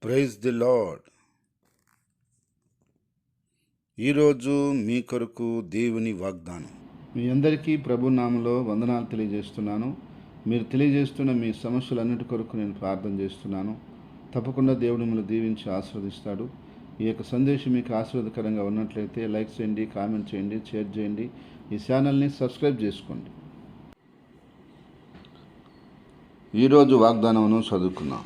Praise the lord. ఈరోజు మీ కొరకు దేవుని వాగ్దానం. మీ అందరికీ ప్రభు నామములో వందనాలు తెలియజేస్తున్నాను. మీరు తెలియజేస్తున్న మీ సమస్యలన్నిటి కొరకు నేను ప్రార్థన చేస్తున్నాను. తప్పకుండా దేవుడు మిమ్మల్ని దీవించి ఆశీర్వదిస్తాడు. ఈ యొక్క సందేశం మీకు ఆశీర్వాదకరంగా ఉన్నట్లయితే లైక్ చేయండి, కామెంట్ చేయండి, షేర్ చేయండి. ఈ ఛానల్ని సబ్స్క్రైబ్ చేసుకోండి. ఈరోజు వాగ్దానమును చదువుకున్నాం.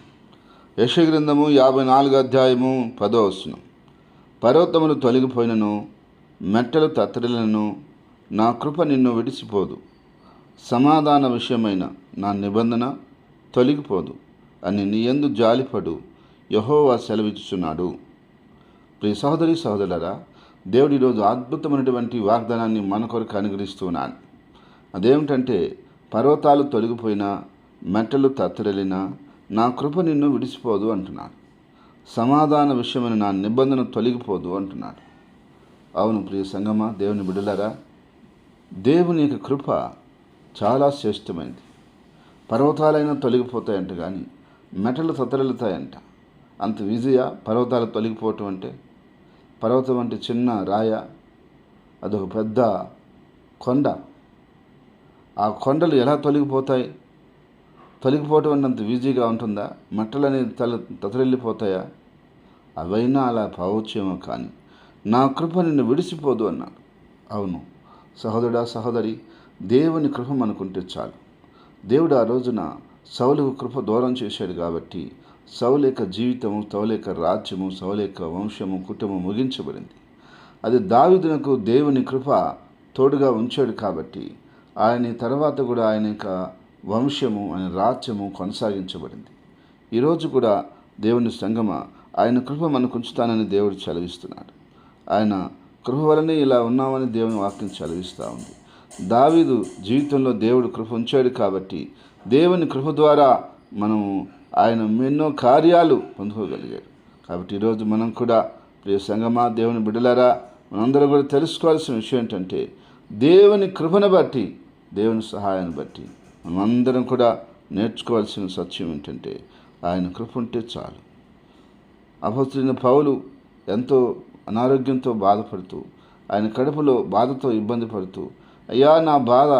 యెషయా గ్రంథము 54 అధ్యాయము 10వ వచనం. పర్వతములు తొలగిపోయినను, మెట్టలు తత్తరిల్లినను, నా కృప నిన్ను విడిచిపోదు. సమాధాన విషయమైన నా నిబంధన తొలగిపోదు అని నీ యందు జాలిపడు యెహోవా సెలవిచ్చుచున్నాడు. ప్రియ సహోదరి సహోదరులారా, దేవుడు ఈరోజు అద్భుతమైనటువంటి వాగ్దానాన్ని మన కొరకు అనుగ్రహిస్తున్నాడు. అదేమిటంటే, పర్వతాలు తొలగిపోయినా, మెట్టలు తత్తరిల్లినా నా కృప నిన్ను విడిచిపోదు అంటున్నాడు. సమాధాన విషయమైన నా నిబంధన తొలగిపోదు అంటున్నాడు. అవును ప్రియ సంగమా, దేవుని బిడ్డలారా, దేవుని యొక్క కృప చాలా శ్రేష్టమైనది. పర్వతాలైనా తొలగిపోతాయంట, కానీ మెటలు తత్తరిల్లుతాయంట. అంత ఈజీయా పర్వతాలు తొలగిపోవటం అంటే? పర్వతం అంటే చిన్న రాయ, అదొక పెద్ద కొండ. ఆ కొండలు ఎలా తొలగిపోతాయి? తొలగిపోవటం అన్నంత ఈజీగా ఉంటుందా? మట్టలు అనేది తత్తరిల్లిపోతాయా? అవైనా అలా పోవచ్చేమో, కానీ నా కృప నిన్ను విడిచిపోదు అన్నాడు. అవును సహోదరుడా, సహోదరి, దేవుని కృప మనకుంటే చాలు. దేవుడు ఆ రోజున సౌలుకు కృప దూరం చేశాడు కాబట్టి సౌలు యొక్క జీవితము, సౌలు యొక్క రాజ్యము, సౌలు యొక్క వంశము, కుటుంబం ముగించబడింది. అది దావీదునకు దేవుని కృప తోడుగా ఉంచాడు కాబట్టి ఆయన తర్వాత కూడా ఆయన యొక్క వంశము, ఆయన రాజ్యము కొనసాగించబడింది. ఈరోజు కూడా దేవుని సంగమ ఆయన కృప మనకు ఉంచుతానని దేవుడు చదివిస్తున్నాడు. ఆయన కృప వలనే ఇలా ఉన్నామని దేవుని వాక్యం చదివిస్తూ ఉంది. దావీదు జీవితంలో దేవుడు కృప ఉంచాడు కాబట్టి దేవుని కృప ద్వారా మనము ఆయన ఎన్నో కార్యాలు పొందుకోగలిగాడు. కాబట్టి ఈరోజు మనం కూడా ప్రియ సంగమా, దేవుని బిడ్డలారా, మనందరం కూడా తెలుసుకోవాల్సిన విషయం ఏంటంటే, దేవుని కృపను బట్టి, దేవుని సహాయాన్ని బట్టి మనమందరం కూడా నేర్చుకోవాల్సిన సత్యం ఏంటంటే, ఆయన కృప ఉంటే చాలు. అపొస్తలుడైన పౌలు ఎంతో అనారోగ్యంతో బాధపడుతూ, ఆయన కడుపులో బాధతో ఇబ్బంది పడుతూ, అయ్యా నా బాధ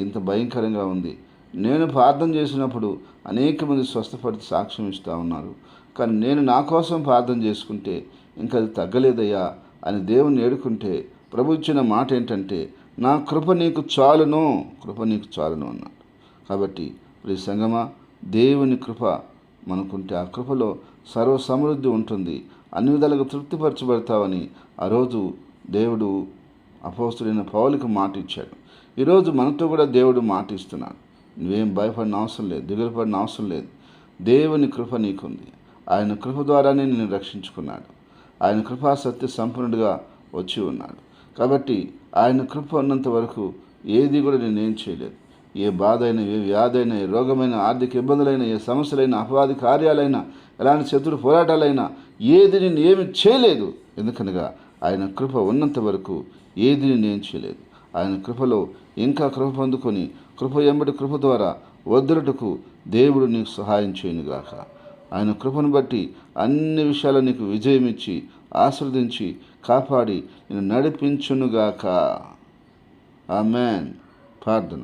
ఇంత భయంకరంగా ఉంది, నేను ప్రార్థన చేసినప్పుడు అనేక మంది స్వస్థపడి సాక్ష్యం ఇస్తూ ఉన్నారు, కానీ నేను నా కోసం ప్రార్థన చేసుకుంటే ఇంకా అది తగ్గలేదయ్యా అని దేవుని ఏడుకుంటే ప్రభు ఇచ్చిన మాట ఏంటంటే, నా కృప నీకు చాలును, కృప నీకు చాలును అన్నాడు. కాబట్టి ప్రియ సంగమా, దేవుని కృప మనకుంటే ఆ కృపలో సర్వ సమృద్ధి ఉంటుంది. అన్ని విధాలుగా తృప్తిపరచబడతావని ఆ రోజు దేవుడు అపొస్తలుడైన పౌలుకు మాట ఇచ్చాడు. ఈరోజు మనతో కూడా దేవుడు మాట ఇస్తున్నాడు. నువ్వేం భయపడిన అవసరం లేదు, దిగులు పడిన అవసరం లేదు. దేవుని కృప నీకుంది. ఆయన కృప ద్వారానే నిన్ను రక్షించుకున్నాడు. ఆయన కృపా సత్య సంపన్నుడిగా వచ్చి ఉన్నాడు. కాబట్టి ఆయన కృప ఉన్నంత వరకు ఏది కూడా నేనేం చేయలేదు. ఏ బాధ అయినా, ఏ వ్యాధి అయినా, ఏ రోగమైన, ఆర్థిక ఇబ్బందులైనా, ఏ సమస్యలైనా, అపవాది కార్యాలైనా, ఎలాంటి శత్రు పోరాటాలైనా ఏది నేను ఏమి చేయలేదు. ఎందుకనగా ఆయన కృప ఉన్నంత వరకు ఏది నేను చేయలేదు. ఆయన కృపలో ఇంకా కృప పొందుకొని కృప ఎంబడి కృప ద్వారా వదలుటకు దేవుడు నీకు సహాయం చేయనుగాక. ఆయన కృపను బట్టి అన్ని విషయాలు నీకు విజయం ఇచ్చి, ఆశీర్వదించి, కాపాడి నేను నడిపించునుగాక. ఆమేన్. ప్రార్థన.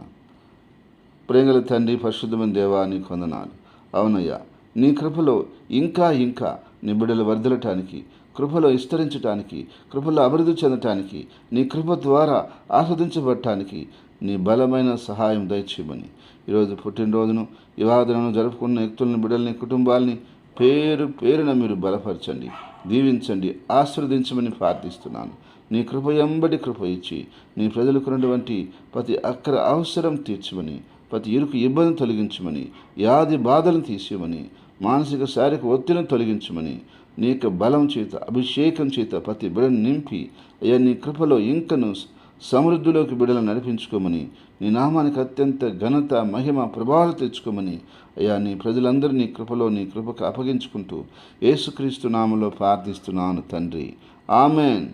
ప్రేమగల తండ్రి, పరిశుద్ధమైన దేవా, నీకు వందనాలు. అవునయ్యా, నీ కృపలో ఇంకా ఇంకా నీ బిడ్డలు వర్ధిల్లటానికి, కృపలో విస్తరించటానికి, కృపలో అభివృద్ధి చెందటానికి, నీ కృప ద్వారా ఆస్వాదించబడటానికి నీ బలమైన సహాయం దయచేయమని ఈరోజు పుట్టినరోజును, వివాహను జరుపుకున్న వ్యక్తులని, బిడ్డల్ని, కుటుంబాలని పేరు పేరున మీరు బలపరచండి, దీవించండి, ఆశీర్వదించమని ప్రార్థిస్తున్నాను. నీ కృప ఎంబడి కృప ఇచ్చి నీ ప్రజలకు ఉన్నటువంటి ప్రతి అక్కర అవసరం తీర్చమని, ప్రతి ఇరుకు ఇబ్బందిని తొలగించమని, వ్యాధి బాధలను తీసేయమని, మానసిక శారీరక ఒత్తిడిని తొలగించమని, నీ యొక్క బలం చేత, అభిషేకం చేత ప్రతి బిడను నింపి, అయ్యా నీ కృపలో ఇంకను సమృద్ధిలోకి బిడలను నడిపించుకోమని, నీ నామానికి అత్యంత ఘనత, మహిమ, ప్రభావాలు తెచ్చుకోమని, అయ్యా నీ ప్రజలందరూ నీ కృపలో, నీ కృపకు అప్పగించుకుంటూ యేసుక్రీస్తు నామములో ప్రార్థిస్తున్నాను తండ్రి. ఆమేన్.